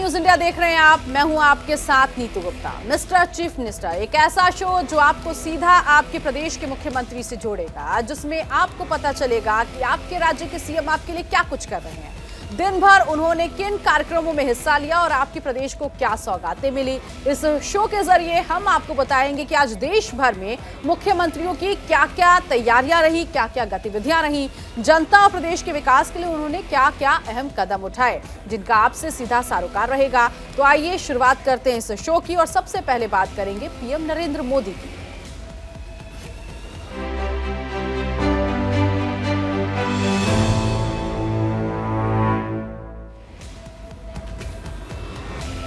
News India देख रहे हैं आप। मैं हूं आपके साथ Neetu Gupta. Mister chief minister, एक ऐसा शो जो आपको सीधा आपके प्रदेश के मुख्यमंत्री से जोड़ेगा, जिसमें आपको पता चलेगा कि आपके राज्य के सीएम आपके लिए क्या कुछ कर रहे हैं, दिन भर उन्होंने किन कार्यक्रमों में हिस्सा लिया और आपके प्रदेश को क्या सौगातें मिली। इस शो के जरिए हम आपको बताएंगे कि आज देश भर में मुख्यमंत्रियों की क्या क्या तैयारियां रही, क्या क्या गतिविधियां रही, जनता और प्रदेश के विकास के लिए उन्होंने क्या क्या अहम कदम उठाए, जिनका आपसे सीधा सरोकार रहेगा। तो आइए शुरुआत करते हैं इस शो की और सबसे पहले बात करेंगे पीएम नरेंद्र मोदी की।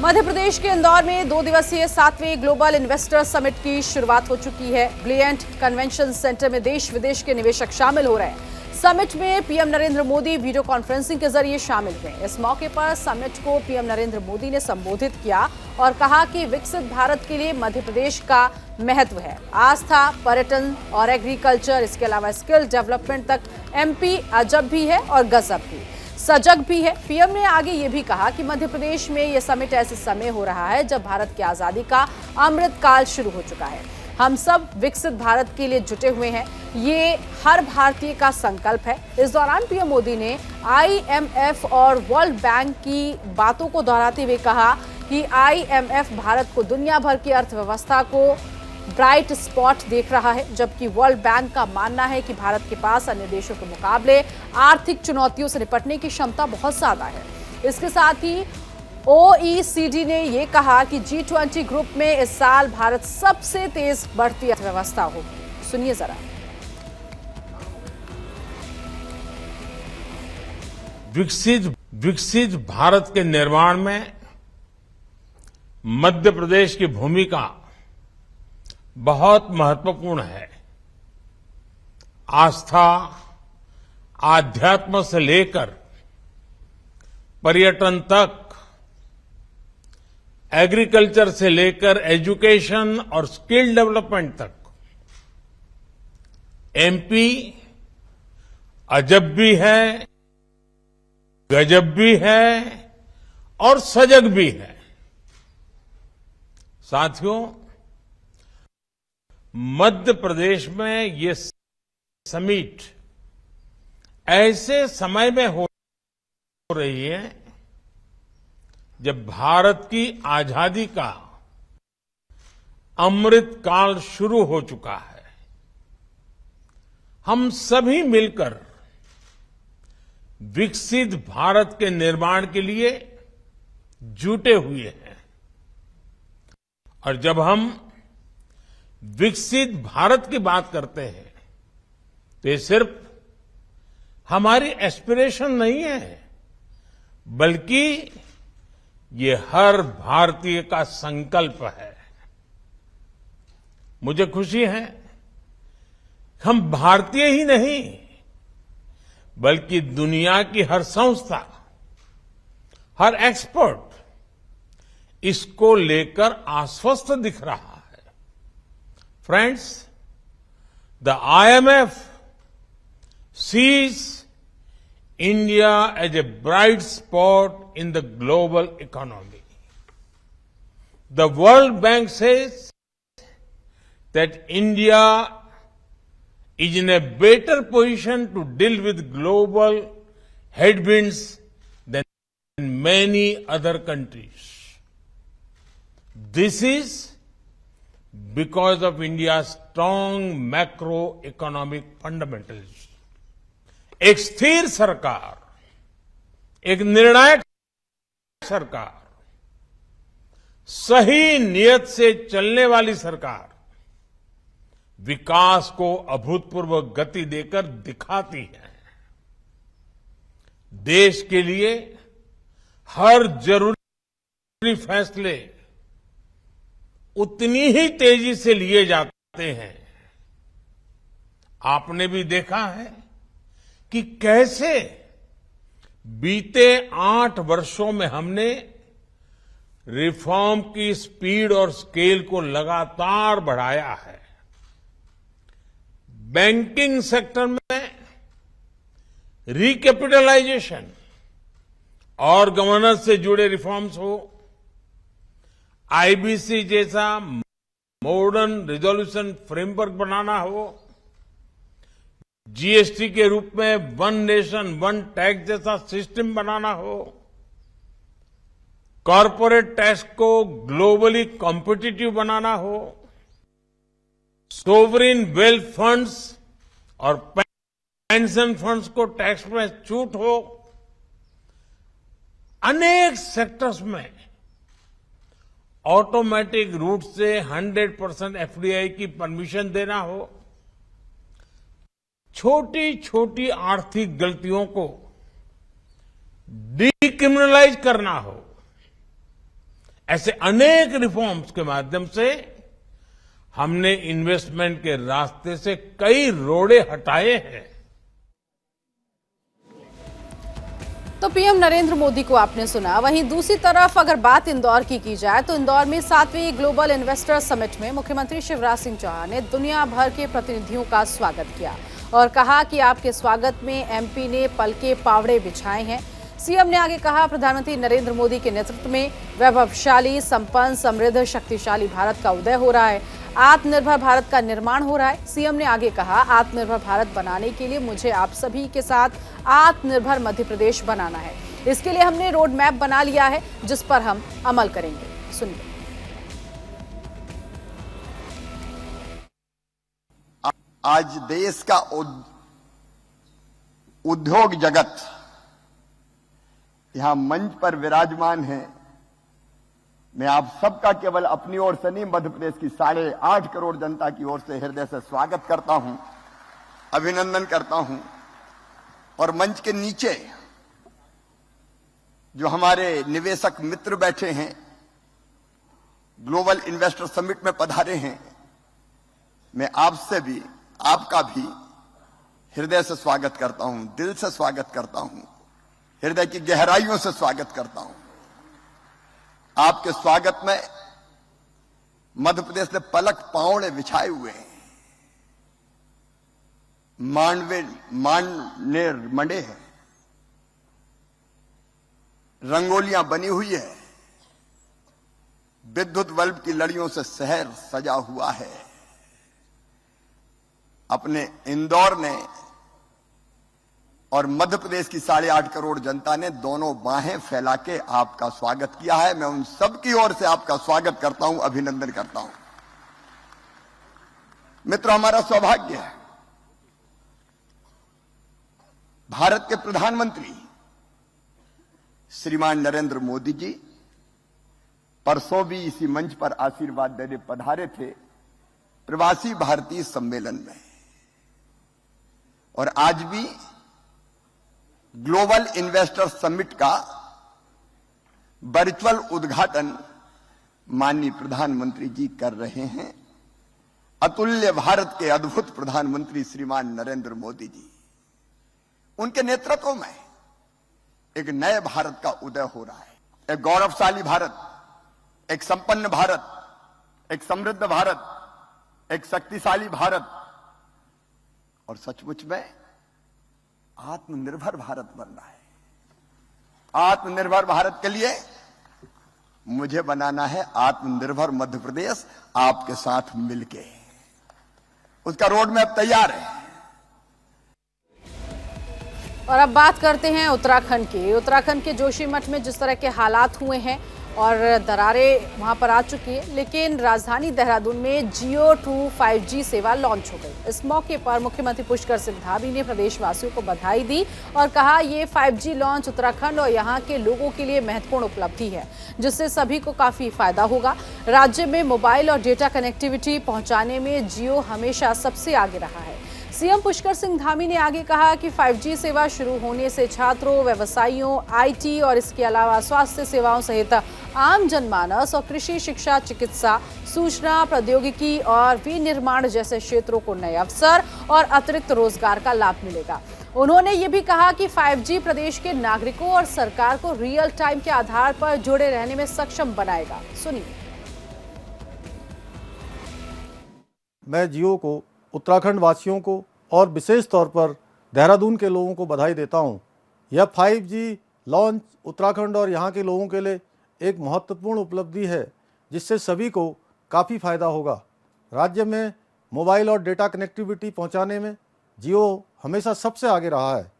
मध्य प्रदेश के इंदौर में 2 दिवसीय 7वें ग्लोबल इन्वेस्टर समिट की शुरुआत हो चुकी है। ब्रिलियंट कन्वेंशन सेंटर में देश विदेश के निवेशक शामिल हो रहे हैं। समिट में PM Narendra Modi video conferencing के जरिए शामिल हुए। इस मौके पर समिट को पीएम नरेंद्र मोदी ने संबोधित किया और कहा कि विकसित भारत के लिए मध्य प्रदेश का महत्व है। आस्था, पर्यटन और एग्रीकल्चर, इसके अलावा स्किल डेवलपमेंट तक एमपी अजब भी है और गजब भी, सजग भी है। पीएम ने आगे ये भी कहा कि मध्य प्रदेश में यह समिट ऐसे समय हो रहा है जब भारत की आजादी का अमृत काल शुरू हो चुका है। हम सब विकसित भारत के लिए जुटे हुए हैं, ये हर भारतीय का संकल्प है। इस दौरान पीएम मोदी ने आईएमएफ और वर्ल्ड बैंक की बातों को दोहराते हुए कहा कि आईएमएफ भारत को दुनिया भर की अर्थव्यवस्था को ब्राइट स्पॉट देख रहा है, जबकि वर्ल्ड बैंक का मानना है कि भारत के पास अन्य देशों के मुकाबले आर्थिक चुनौतियों से निपटने की क्षमता बहुत ज्यादा है। इसके साथ ही ओईसीडी ने यह कहा कि G20 ग्रुप में इस साल भारत सबसे तेज बढ़ती अर्थव्यवस्था होगी। सुनिए जरा। विकसित भारत के निर्माण में मध्य प्रदेश की भूमिका बहुत महत्वपूर्ण है। आस्था, आध्यात्म से लेकर पर्यटन तक, एग्रीकल्चर से लेकर एजुकेशन और स्किल डेवलपमेंट तक एमपी अजब भी है, गजब भी है और सजग भी है। साथियों, मध्य प्रदेश में ये समिट ऐसे समय में हो रही है जब भारत की आजादी का अमृत काल शुरू हो चुका है। हम सभी मिलकर विकसित भारत के निर्माण के लिए जुटे हुए हैं और जब हम विकसित भारत की बात करते हैं तो ये सिर्फ हमारी एस्पिरेशन नहीं है, बल्कि ये हर भारतीय का संकल्प है। मुझे खुशी है हम भारतीय ही नहीं बल्कि दुनिया की हर संस्था, हर एक्सपर्ट इसको लेकर आश्वस्त दिख रहा है। Friends, the IMF sees India as a bright spot in the global economy. The World Bank says that India is in a better position to deal with global headwinds than many other countries. This is because of India's strong macroeconomic fundamentals. एक स्थिर सरकार, एक निर्णायक सरकार, सही नियत से चलने वाली सरकार विकास को अभूतपूर्व गति देकर दिखाती है। देश के लिए हर जरूरी फैसले उतनी ही तेजी से लिए जाते हैं। आपने भी देखा है कि कैसे बीते 8 वर्षों में हमने रिफॉर्म की स्पीड और स्केल को लगातार बढ़ाया है। बैंकिंग सेक्टर में रिकैपिटलाइजेशन और गवर्नेंस से जुड़े रिफॉर्म्स हो, आईबीसी जैसा मॉडर्न रिजोल्यूशन फ्रेमवर्क बनाना हो, जीएसटी के रूप में वन नेशन वन टैक्स जैसा सिस्टम बनाना हो, कॉरपोरेट टैक्स को ग्लोबली कॉम्पिटिटिव बनाना हो, सोवरिन वेल्थ फंड्स और पेंशन फंड्स को टैक्स में छूट हो, अनेक सेक्टर्स में ऑटोमेटिक रूट से 100% एफडीआई की परमिशन देना हो, छोटी छोटी आर्थिक गलतियों को डीक्रिमिनलाइज करना हो, ऐसे अनेक रिफॉर्म्स के माध्यम से हमने इन्वेस्टमेंट के रास्ते से कई रोड़े हटाए हैं। तो पीएम नरेंद्र मोदी को आपने सुना। वहीं दूसरी तरफ अगर बात इंदौर की जाए तो इंदौर में 7वीं ग्लोबल इन्वेस्टर समिट में मुख्यमंत्री शिवराज सिंह चौहान ने दुनिया भर के प्रतिनिधियों का स्वागत किया और कहा कि आपके स्वागत में एमपी ने पल के पावड़े बिछाए हैं। सीएम ने आगे कहा, प्रधानमंत्री नरेंद्र मोदी के नेतृत्व में वैभवशाली, संपन्न, समृद्ध, शक्तिशाली भारत का उदय हो रहा है। आत्मनिर्भर भारत का निर्माण हो रहा है। सीएम ने आगे कहा, आत्मनिर्भर भारत बनाने के लिए मुझे आप सभी के साथ आत्मनिर्भर मध्य प्रदेश बनाना है। इसके लिए हमने रोड मैप बना लिया है जिस पर हम अमल करेंगे। सुनिए। आज देश का उद्योग जगत यहां मंच पर विराजमान है। मैं आप सबका केवल अपनी ओर से नहीं, मध्य प्रदेश की 8.5 करोड़ जनता की ओर से हृदय से स्वागत करता हूं, अभिनंदन करता हूं। और मंच के नीचे जो हमारे निवेशक मित्र बैठे हैं, ग्लोबल इन्वेस्टर समिट में पधारे हैं, मैं आपसे भी, आपका भी हृदय से स्वागत करता हूं, दिल से स्वागत करता हूं, हृदय की गहराइयों से स्वागत करता हूं। आपके स्वागत में मध्य प्रदेश ने पलक पावड़े बिछाए हुए हैं, मांडने मंडे हैं, रंगोलियां बनी हुई है, विद्युत बल्ब की लड़ियों से शहर सजा हुआ है। अपने इंदौर ने और मध्य प्रदेश की 8.5 करोड़ जनता ने दोनों बाहें फैला के आपका स्वागत किया है। मैं उन सबकी ओर से आपका स्वागत करता हूं, अभिनंदन करता हूं। मित्रों, हमारा सौभाग्य है, भारत के प्रधानमंत्री श्रीमान नरेंद्र मोदी जी परसों भी इसी मंच पर आशीर्वाद देने पधारे थे प्रवासी भारतीय सम्मेलन में, और आज भी ग्लोबल इन्वेस्टर समिट का वर्चुअल उद्घाटन माननीय प्रधानमंत्री जी कर रहे हैं। अतुल्य भारत के अद्भुत प्रधानमंत्री श्रीमान नरेंद्र मोदी जी, उनके नेतृत्व में एक नए भारत का उदय हो रहा है। एक गौरवशाली भारत, एक संपन्न भारत, एक समृद्ध भारत, एक शक्तिशाली भारत और सचमुच में आत्मनिर्भर भारत बन रहा है। आत्मनिर्भर भारत के लिए मुझे बनाना है आत्मनिर्भर मध्य प्रदेश, आपके साथ मिलके। उसका रोड मैप तैयार है। और अब बात करते हैं उत्तराखंड की। उत्तराखंड के जोशीमठ में जिस तरह के हालात हुए हैं और दरारें वहां पर आ चुकी है, लेकिन राजधानी देहरादून में जियो 2 5G सेवा लॉन्च हो गई। इस मौके पर मुख्यमंत्री पुष्कर सिंह धामी ने प्रदेशवासियों को बधाई दी और कहा, ये 5G लॉन्च उत्तराखंड और यहाँ के लोगों के लिए महत्वपूर्ण उपलब्धि है, जिससे सभी को काफी फायदा होगा। राज्य में मोबाइल और डेटा कनेक्टिविटी पहुंचाने में जियो हमेशा सबसे आगे रहा है। सीएम पुष्कर सिंह धामी ने आगे कहा कि 5G सेवा शुरू होने से छात्रों, व्यवसायियों, आईटी और इसके अलावा स्वास्थ्य सेवाओं सहित आम जनमानस और कृषि, शिक्षा, चिकित्सा, सूचना प्रौद्योगिकी और विनिर्माण जैसे क्षेत्रों को नए अवसर और अतिरिक्त रोजगार का लाभ मिलेगा। उन्होंने ये भी कहा कि 5G प्रदेश के नागरिकों और सरकार को रियल टाइम के आधार पर जुड़े रहने में सक्षम बनाएगा। सुनिए। मैं जियो को, उत्तराखंड वासियों को और विशेष तौर पर देहरादून के लोगों को बधाई देता हूं। यह 5G लॉन्च उत्तराखंड और यहाँ के लोगों के लिए एक महत्वपूर्ण उपलब्धि है, जिससे सभी को काफ़ी फायदा होगा। राज्य में मोबाइल और डेटा कनेक्टिविटी पहुँचाने में जियो हमेशा सबसे आगे रहा है।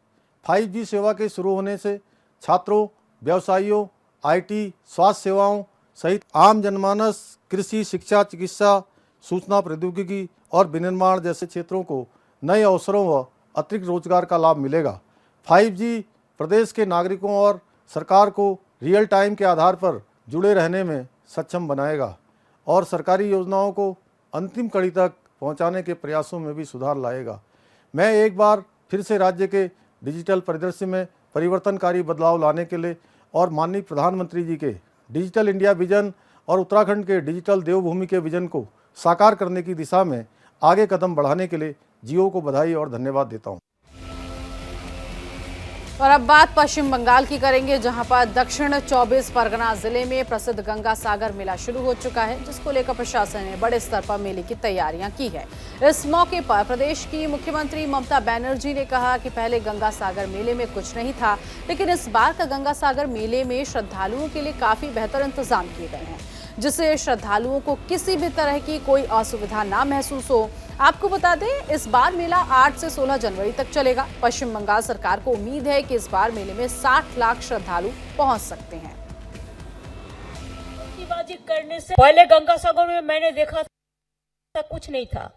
5G सेवा के शुरू होने से छात्रों, व्यवसायियों, IT, स्वास्थ्य सेवाओं सहित आम जनमानस, कृषि, शिक्षा, चिकित्सा, सूचना प्रौद्योगिकी और विनिर्माण जैसे क्षेत्रों को नए अवसरों व अतिरिक्त रोजगार का लाभ मिलेगा। 5G प्रदेश के नागरिकों और सरकार को रियल टाइम के आधार पर जुड़े रहने में सक्षम बनाएगा और सरकारी योजनाओं को अंतिम कड़ी तक पहुंचाने के प्रयासों में भी सुधार लाएगा। मैं एक बार फिर से राज्य के डिजिटल परिदृश्य में परिवर्तनकारी बदलाव लाने के लिए और माननीय प्रधानमंत्री जी के डिजिटल इंडिया विजन और उत्तराखंड के डिजिटल देवभूमि के विजन को साकार करने की दिशा में आगे कदम बढ़ाने के लिए जियो को बधाई और धन्यवाद देता हूं। और अब बात पश्चिम बंगाल की करेंगे, जहां पर दक्षिण 24 परगना जिले में प्रसिद्ध गंगा सागर मेला शुरू हो चुका है, जिसको लेकर प्रशासन ने बड़े स्तर पर मेले की तैयारियां की है। इस मौके पर प्रदेश की मुख्यमंत्री ममता बनर्जी ने कहा कि पहले गंगा सागर मेले में कुछ नहीं था, लेकिन इस बार का गंगा सागर मेले में श्रद्धालुओं के लिए काफी बेहतर इंतजाम किए गए हैं, जिससे श्रद्धालुओं को किसी भी तरह की कोई असुविधा ना महसूस हो। आपको बता दें, इस बार मेला 8 से 16 जनवरी तक चलेगा। पश्चिम बंगाल सरकार को उम्मीद है कि इस बार मेले में 60 लाख श्रद्धालु पहुंच सकते हैं। बाजी करने से पहले गंगा सागर में मैंने देखा था कुछ नहीं था,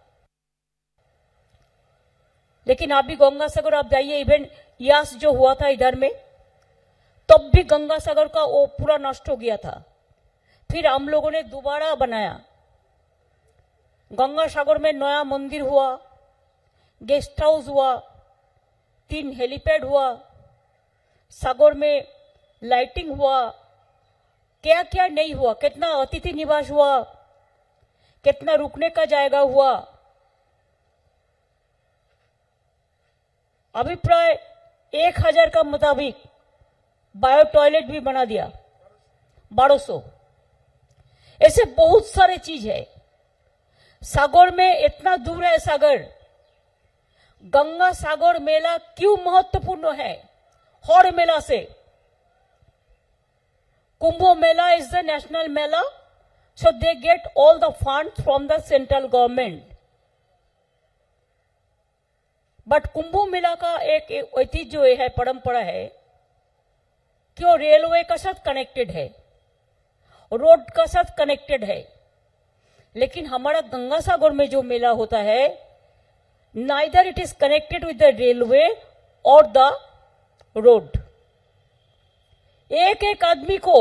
लेकिन अभी गंगा सागर आप जाइए, इवेंट यास जो हुआ था इधर में, तब भी गंगा सागर का वो पूरा नष्ट हो गया था। फिर हम लोगों ने दोबारा बनाया। गंगा सागर में नया मंदिर हुआ, गेस्ट हाउस हुआ, 3 हेलीपैड हुआ, सागर में लाइटिंग हुआ, क्या क्या नहीं हुआ, कितना अतिथि निवास हुआ, कितना रुकने का जगह हुआ। अभी प्राय 1000 का मुताबिक बायो टॉयलेट भी बना दिया, 1200। ऐसे बहुत सारे चीज है। सागर में इतना दूर है सागर। गंगा सागर मेला क्यों महत्वपूर्ण है हर मेला से? Kumbh Mela is the national Mela, so they get all the funds from the central government. But Kumbh Mela का एक ऐतिह्य जो है, परंपरा है कि वो रेलवे के साथ कनेक्टेड है, रोड के साथ कनेक्टेड है। लेकिन हमारा गंगा सागर में जो मेला होता है, neither it is connected with the railway और द रोड। एक एक आदमी को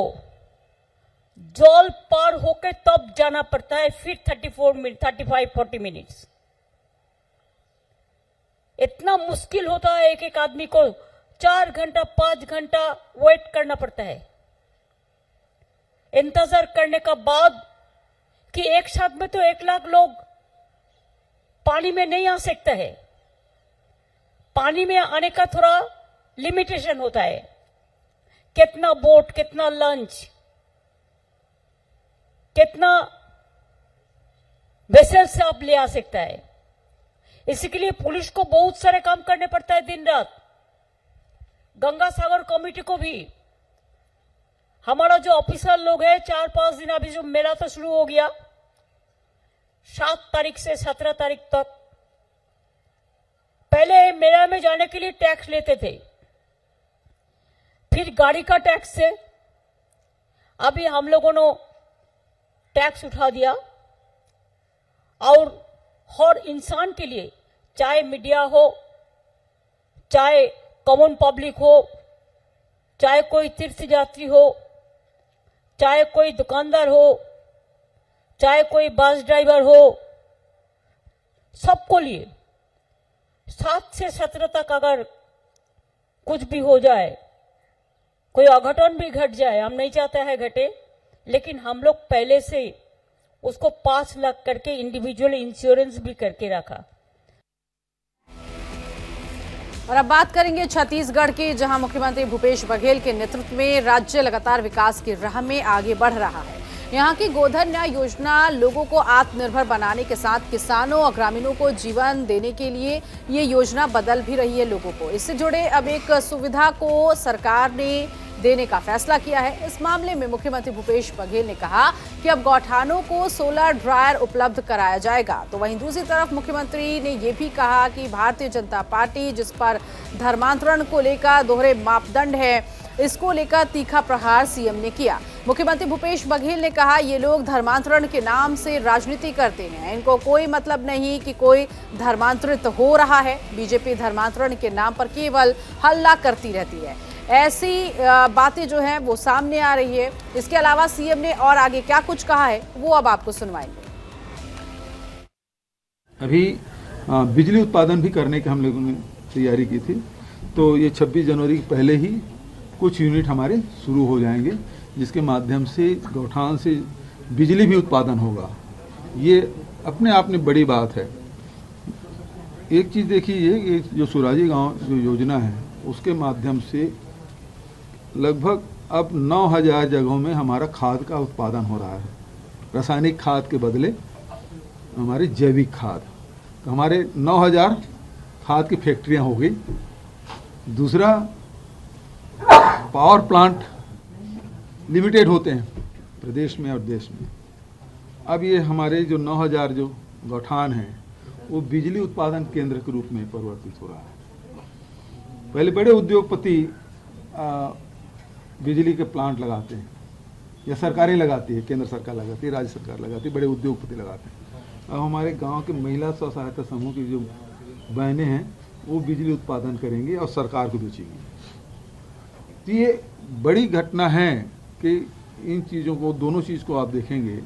जल पार होके तब जाना पड़ता है, फिर 35-40 मिनट्स। इतना मुश्किल होता है, एक एक आदमी को 4 घंटा 5 घंटा वेट करना पड़ता है, इंतजार करने का बाद कि एक साथ में तो 1 लाख लोग पानी में नहीं आ सकता है। पानी में आने का थोड़ा लिमिटेशन होता है, कितना बोट, कितना लंच, कितना वेसल से आप ले आ सकता है। इसी के लिए पुलिस को बहुत सारे काम करने पड़ता है दिन रात। गंगा सागर कमेटी को भी, हमारा जो ऑफिसर लोग है, 4-5 दिन, अभी जो मेला तो शुरू हो गया 7 तारीख से 17 तारीख तक। पहले मेला में जाने के लिए टैक्स लेते थे, फिर गाड़ी का टैक्स से, अभी हम लोगों ने टैक्स उठा दिया और हर इंसान के लिए, चाहे मीडिया हो, चाहे कॉमन पब्लिक हो, चाहे कोई तीर्थ यात्री हो, चाहे कोई दुकानदार हो, चाहे कोई बस ड्राइवर हो, सबको लिए 7 से 17 तक अगर कुछ भी हो जाए, कोई अघटन भी घट जाए, हम नहीं चाहते हैं घटे, लेकिन हम लोग पहले से उसको 5 लाख करके इंडिविजुअल इंश्योरेंस भी करके रखा। और अब बात करेंगे छत्तीसगढ़ की, जहां मुख्यमंत्री भूपेश बघेल के नेतृत्व में राज्य लगातार विकास की राह में आगे बढ़ रहा है। यहाँ की गोधन न्याय योजना लोगों को आत्मनिर्भर बनाने के साथ किसानों और ग्रामीणों को जीवन देने के लिए ये योजना बदल भी रही है लोगों को। इससे जुड़े अब एक सुविधा को सरकार ने देने का फैसला किया है। इस मामले में मुख्यमंत्री भूपेश बघेल ने कहा कि अब गौठानों को सोलर ड्रायर उपलब्ध कराया जाएगा। तो वहीं दूसरी तरफ मुख्यमंत्री ने ये भी कहा कि भारतीय जनता पार्टी जिस पर धर्मांतरण को लेकर दोहरे मापदंड है, इसको लेकर तीखा प्रहार सीएम ने किया। मुख्यमंत्री भूपेश बघेल ने कहा ये लोग धर्मांतरण के नाम से राजनीति करते हैं, इनको कोई मतलब नहीं कि कोई धर्मांतरित हो रहा है। बीजेपी धर्मांतरण के नाम पर केवल हल्ला करती रहती है। ऐसी बातें जो हैं वो सामने आ रही है। इसके अलावा सीएम ने और आगे क्या कुछ कहा है वो अब आपको सुनवाएंगे। अभी बिजली उत्पादन भी करने की हम लोगों ने तैयारी की थी, तो ये 26 जनवरी के पहले ही कुछ यूनिट हमारे शुरू हो जाएंगे, जिसके माध्यम से गौठान से बिजली भी उत्पादन होगा। ये अपने आप में बड़ी बात है। एक चीज़ देखिए, ये जो सुराजी गांव जो योजना है उसके माध्यम से लगभग अब 9000 जगहों में हमारा खाद का उत्पादन हो रहा है। रासायनिक खाद के बदले हमारी जैविक खाद, तो हमारे 9000 खाद की फैक्ट्रियां हो गई। दूसरा, पावर प्लांट लिमिटेड होते हैं प्रदेश में और देश में। अब ये हमारे जो 9000 जो गौठान हैं वो बिजली उत्पादन केंद्र के रूप में परिवर्तित हो रहा है। पहले बड़े उद्योगपति बिजली के प्लांट लगाते हैं, या सरकारें लगाती है, केंद्र सरकार लगाती है, राज्य सरकार लगाती है, बड़े उद्योगपति लगाते हैं। अब हमारे गांव के महिला स्व सहायता समूह की जो बहनें हैं वो बिजली उत्पादन करेंगी और सरकार को बेचेंगी। तो ये बड़ी घटना है कि इन चीज़ों को, दोनों चीज़ को आप देखेंगे,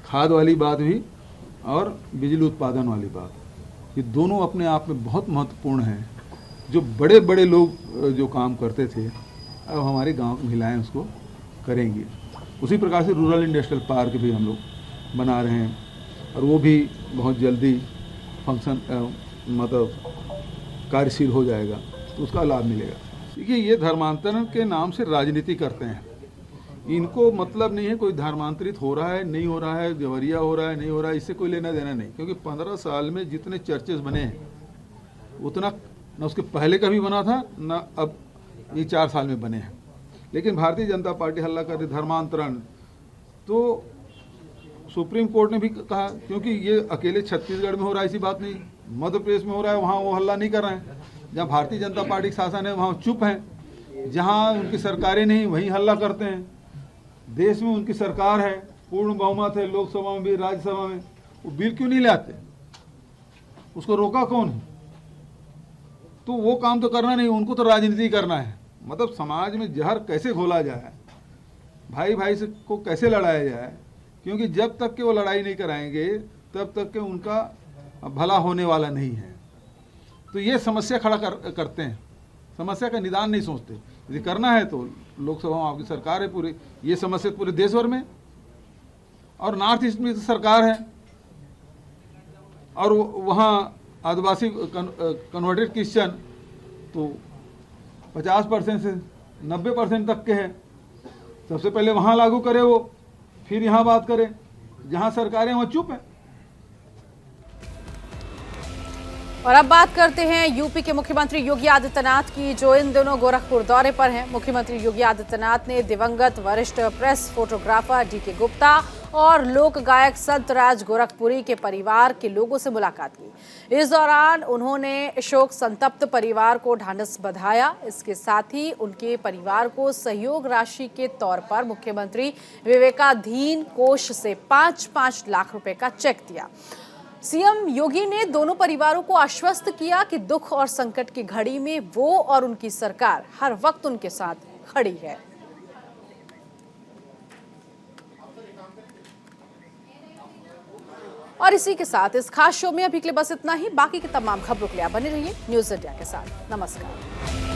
खाद वाली बात भी और बिजली उत्पादन वाली बात, ये दोनों अपने आप में बहुत महत्वपूर्ण हैं। जो बड़े बड़े लोग जो काम करते थे अब हमारे गांव की महिलाएं उसको करेंगी। उसी प्रकार से रूरल इंडस्ट्रियल पार्क भी हम लोग बना रहे हैं और वो भी बहुत जल्दी फंक्शन मतलब कार्यशील हो जाएगा, तो उसका लाभ मिलेगा। देखिए, ये धर्मांतरण के नाम से राजनीति करते हैं। इनको मतलब नहीं है कोई धर्मांतरित हो रहा है नहीं हो रहा है, जवरिया हो रहा है नहीं हो रहा है, इससे कोई लेना देना नहीं। क्योंकि 15 साल में जितने चर्चेस बने हैं उतना न उसके पहले कभी बना था, न अब ये 4 साल में बने हैं। लेकिन भारतीय जनता पार्टी हल्ला कर रही धर्मांतरण, तो सुप्रीम कोर्ट ने भी कहा, क्योंकि ये अकेले छत्तीसगढ़ में हो रहा है ऐसी बात नहीं, मध्य प्रदेश में हो रहा है, वहाँ वो हल्ला नहीं कर रहे हैं। जहाँ भारतीय जनता पार्टी का शासन है वहाँ चुप हैं, जहाँ उनकी सरकारें नहीं वहीं हल्ला करते हैं। देश में उनकी सरकार है, पूर्ण बहुमत है, लोकसभा में भी राज्यसभा में, वो बिल क्यों नहीं लाते? उसको रोका कौन है? तो वो काम तो करना नहीं, उनको तो राजनीति करना है। मतलब समाज में जहर कैसे घोला जाए, भाई भाई से को कैसे लड़ाया जाए, क्योंकि जब तक के वो लड़ाई नहीं कराएंगे तब तक के उनका भला होने वाला नहीं है। तो ये समस्या खड़ा करते हैं, समस्या का निदान नहीं सोचते। यदि करना है तो लोकसभा में आपकी सरकार है पूरी, ये समस्या पूरे देश भर में, और नॉर्थ ईस्ट में सरकार है, और वहाँ आदिवासी कन्वर्टेड क्रिश्चियन तो 50% से 90% तक के हैं। सबसे पहले वहाँ लागू करे वो, फिर यहाँ बात करें। जहाँ सरकारें वहाँ चुप है। और अब बात करते हैं यूपी के मुख्यमंत्री योगी आदित्यनाथ की, जो इन दिनों गोरखपुर दौरे पर हैं। मुख्यमंत्री योगी आदित्यनाथ ने दिवंगत वरिष्ठ प्रेस फोटोग्राफर डीके गुप्ता और लोक गायक संत राज गोरखपुरी के परिवार के लोगों से मुलाकात की। इस दौरान उन्होंने शोक संतप्त परिवार को ढांढस बंधाया। इसके साथ ही उनके परिवार को सहयोग राशि के तौर पर मुख्यमंत्री विवेकाधीन कोष से 5-5 लाख रुपए का चेक दिया। सीएम योगी ने दोनों परिवारों को आश्वस्त किया कि दुख और संकट की घड़ी में वो और उनकी सरकार हर वक्त उनके साथ खड़ी है। और इसी के साथ इस खास शो में अभी के लिए बस इतना ही। बाकी के तमाम खबरों के लिए आप बने रहिए न्यूज़ इंडिया के साथ। नमस्कार।